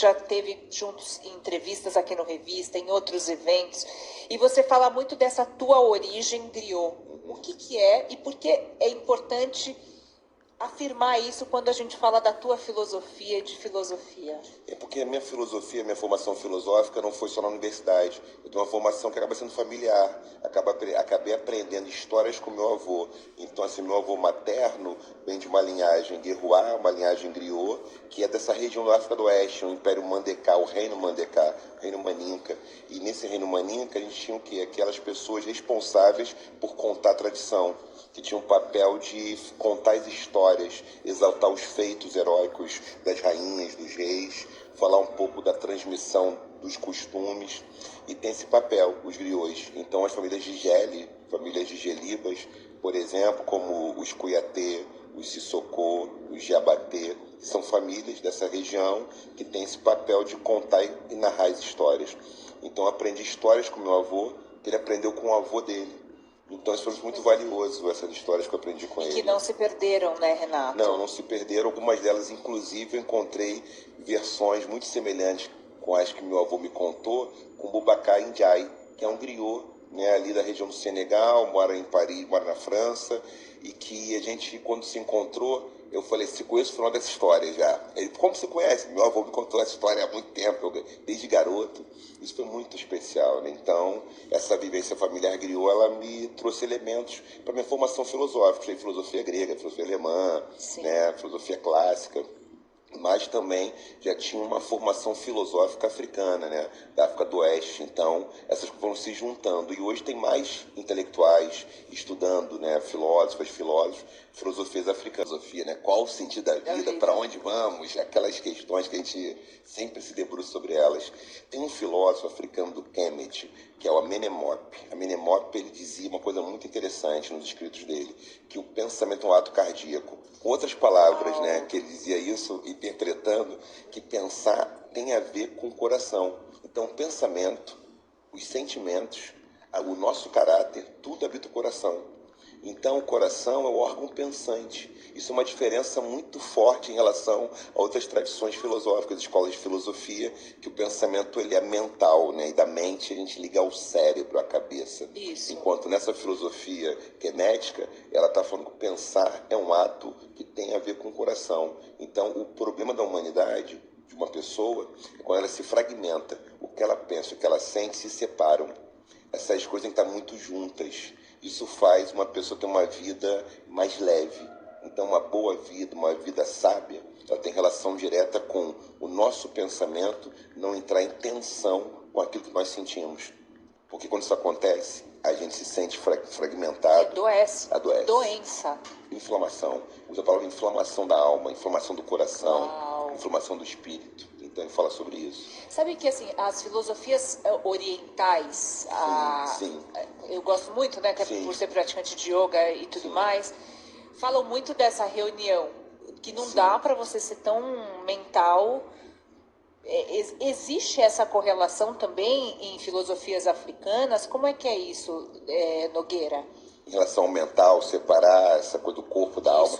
já teve juntos em entrevistas aqui no Revista, em outros eventos, e você fala muito dessa tua origem griot. O que é e por que é importante afirmar isso quando a gente fala da tua filosofia e de filosofia? É porque a minha filosofia, minha formação filosófica não foi só na universidade. Eu tenho uma formação que acaba sendo familiar. Acabei aprendendo histórias com meu avô. Então, assim, meu avô materno vem de uma linhagem guerroá, uma linhagem griot, que é dessa região da África do Oeste, o Império Mandecá, o Reino Mandecá, o Reino Maninca. E nesse Reino Maninca a gente tinha o quê? Aquelas pessoas responsáveis por contar a tradição, que tinham o papel de contar as histórias, exaltar os feitos heróicos das rainhas, dos reis, falar um pouco da transmissão dos costumes, e tem esse papel, os griots. Então as famílias de Gele, famílias de Gelibas, por exemplo, como os Cuiatê, os Sissoko, os Jabaté, são famílias dessa região que têm esse papel de contar e narrar as histórias. Então eu aprendi histórias com meu avô, que ele aprendeu com o avô dele. Então isso foi muito valioso, essas histórias que eu aprendi com ele. E que não se perderam, né, Renato? Não se perderam. Algumas delas, inclusive, eu encontrei versões muito semelhantes com as que meu avô me contou, com Boubacar Ndiaye, que é um griot, né, ali da região do Senegal, mora em Paris, mora na França, e que a gente, quando se encontrou, eu falei, se conheço o final dessa história já. Ele, como você conhece? Meu avô me contou essa história há muito tempo, desde garoto. Isso foi muito especial, né? Então, essa vivência familiar griot, ela me trouxe elementos para minha formação filosófica. Eu filosofia grega, filosofia alemã, né, filosofia clássica. Mas também já tinha uma formação filosófica africana, né, da África do Oeste. Então, essas coisas foram se juntando. E hoje tem mais intelectuais estudando, né, filósofos, filosofias africanas. Filosofia, né, qual o sentido da vida, para onde vamos, aquelas questões que a gente sempre se debruça sobre elas. Tem um filósofo africano do Kemet, que é o Amenemop. Amenemop, ele dizia uma coisa muito interessante nos escritos dele, que o pensamento é um ato cardíaco. Com outras palavras, né, que ele dizia isso, interpretando que pensar tem a ver com o coração. Então, o pensamento, os sentimentos, o nosso caráter, tudo habita o coração. Então, o coração é o órgão pensante. Isso é uma diferença muito forte em relação a outras tradições filosóficas, escolas de filosofia, que o pensamento ele é mental, né? E da mente a gente liga ao cérebro, à cabeça. Isso. Enquanto nessa filosofia kemética, ela está falando que pensar é um ato que tem a ver com o coração. Então, o problema da humanidade, de uma pessoa, é quando ela se fragmenta. O que ela pensa, o que ela sente se separam. Essas coisas têm que estar muito juntas. Isso faz uma pessoa ter uma vida mais leve. Então, uma boa vida, uma vida sábia, ela tem relação direta com o nosso pensamento não entrar em tensão com aquilo que nós sentimos. Porque quando isso acontece, a gente se sente fragmentado. Adoece. Doença. Inflamação. Usa a palavra inflamação da alma, inflamação do coração, inflamação do espírito. Então, ele fala sobre isso. Sabe que, assim, as filosofias orientais, sim. Eu gosto muito, né, por ser praticante de yoga e tudo mais, falam muito dessa reunião, que não dá para você ser tão mental. Existe essa correlação também em filosofias africanas? Como é que é isso, Nogueira? Em relação ao mental, separar essa coisa do corpo, da alma.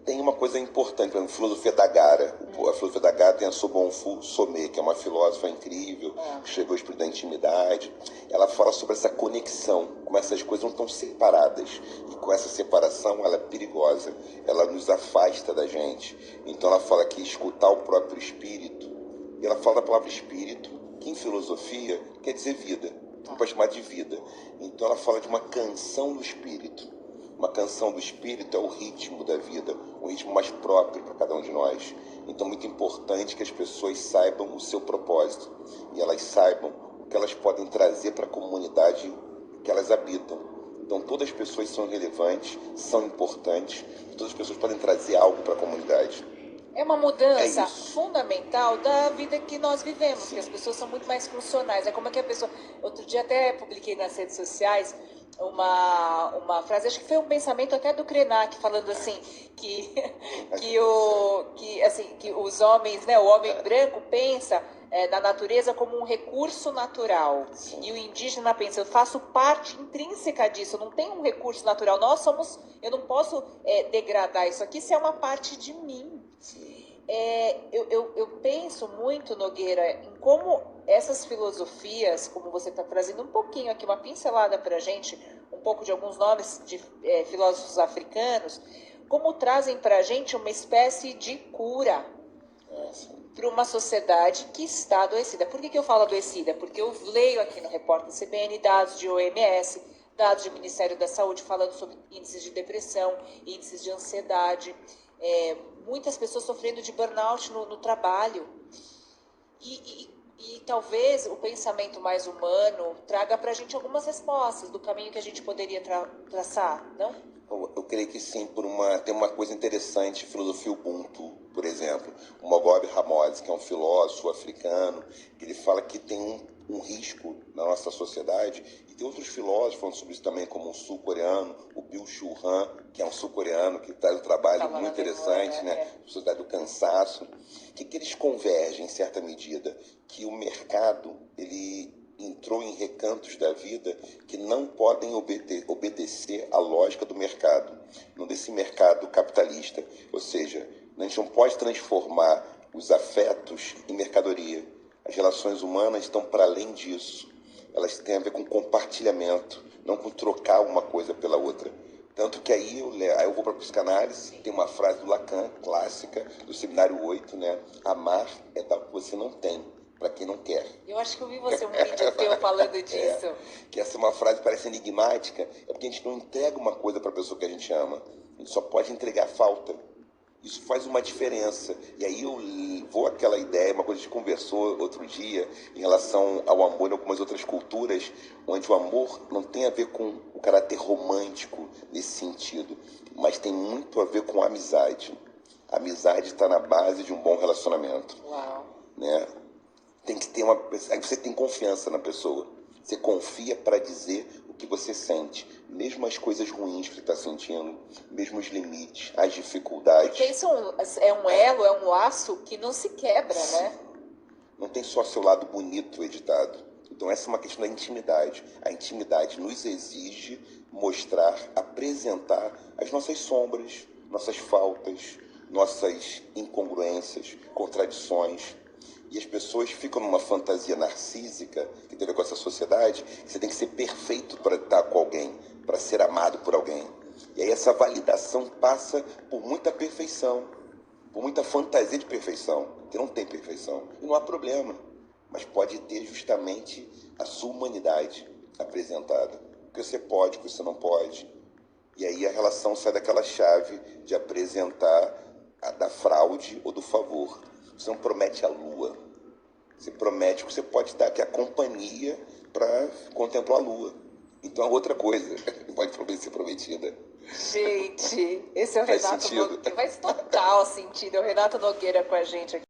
Tem uma coisa importante, por exemplo, a filosofia da Gara. A filosofia da Gara tem a Sobonfu Somé, que é uma filósofa incrível, que chegou ao espírito da intimidade. Ela fala sobre essa conexão, como essas coisas não estão separadas. E com essa separação, ela é perigosa. Ela nos afasta da gente. Então, ela fala que escutar o próprio espírito, e ela fala da palavra espírito, que em filosofia quer dizer vida. Não pode chamar de vida. Então, ela fala de uma canção do espírito. Uma canção do espírito é o ritmo da vida, um ritmo mais próprio para cada um de nós. Então, é muito importante que as pessoas saibam o seu propósito e elas saibam o que elas podem trazer para a comunidade que elas habitam. Então, todas as pessoas são relevantes, são importantes, todas as pessoas podem trazer algo para a comunidade. É uma mudança fundamental da vida que nós vivemos, que as pessoas são muito mais funcionais. É como é que a pessoa... Outro dia até publiquei nas redes sociais uma frase, acho que foi um pensamento até do Krenak, falando assim, que os homens, né, o homem branco pensa na natureza como um recurso natural. E o indígena pensa, eu faço parte intrínseca disso, eu não tenho um recurso natural. Eu não posso degradar isso aqui, isso é uma parte de mim. eu penso muito, Nogueira, em como essas filosofias, como você está trazendo um pouquinho aqui, uma pincelada para a gente, um pouco de alguns nomes de filósofos africanos, como trazem para a gente uma espécie de cura para uma sociedade que está adoecida. Por que eu falo adoecida? Porque eu leio aqui no Repórter CBN dados de OMS, dados do Ministério da Saúde falando sobre índices de depressão, índices de ansiedade, muitas pessoas sofrendo de burnout no trabalho. E talvez o pensamento mais humano traga para a gente algumas respostas do caminho que a gente poderia traçar, não? Eu creio que sim, tem uma coisa interessante, filosofia Ubuntu, por exemplo. O Mogobe Ramose, que é um filósofo africano, que ele fala que tem um risco na nossa sociedade, e tem outros filósofos falando sobre isso também, como um sul-coreano, o Byung-Chul Han, que é um sul-coreano, que traz um trabalho muito interessante, né? Sociedade do cansaço. O que eles convergem, em certa medida? Que o mercado, ele entrou em recantos da vida que não podem obedecer à lógica do mercado, desse mercado capitalista. Ou seja, a gente não pode transformar os afetos em mercadoria. As relações humanas estão para além disso. Elas têm a ver com compartilhamento, não com trocar uma coisa pela outra. Tanto que aí eu vou para a psicanálise, tem uma frase do Lacan, clássica, do Seminário 8, né? Amar é dar o que você não tem, para quem não quer. Eu acho que eu vi você um vídeo teu falando disso. Que essa é uma frase que parece enigmática, é porque a gente não entrega uma coisa para a pessoa que a gente ama. A gente só pode entregar falta. Isso faz uma diferença. E aí eu vou àquela ideia, uma coisa que a gente conversou outro dia, em relação ao amor em algumas outras culturas, onde o amor não tem a ver com o caráter romântico nesse sentido, mas tem muito a ver com a amizade. A amizade está na base de um bom relacionamento. Uau. Né? Tem que ter aí você tem confiança na pessoa. Você confia para dizer o que você sente, mesmo as coisas ruins que você está sentindo, mesmo os limites, as dificuldades. Porque isso é um elo, é um laço que não se quebra, né? Não tem só seu lado bonito editado. Então essa é uma questão da intimidade. A intimidade nos exige mostrar, apresentar as nossas sombras, nossas faltas, nossas incongruências, contradições. E as pessoas ficam numa fantasia narcísica, que tem a ver com essa sociedade, que você tem que ser perfeito para estar com alguém, para ser amado por alguém. E aí essa validação passa por muita perfeição, por muita fantasia de perfeição, que não tem perfeição. E não há problema, mas pode ter justamente a sua humanidade apresentada. O que você pode, o que você não pode. E aí a relação sai daquela chave de apresentar a da fraude ou do favor. Você não promete a lua. Você promete que você pode dar aqui a companhia para contemplar a lua. Então é outra coisa. Pode ser prometida. Gente, esse é o Renato Nogueira. Faz total sentido. É o Renato Nogueira com a gente aqui.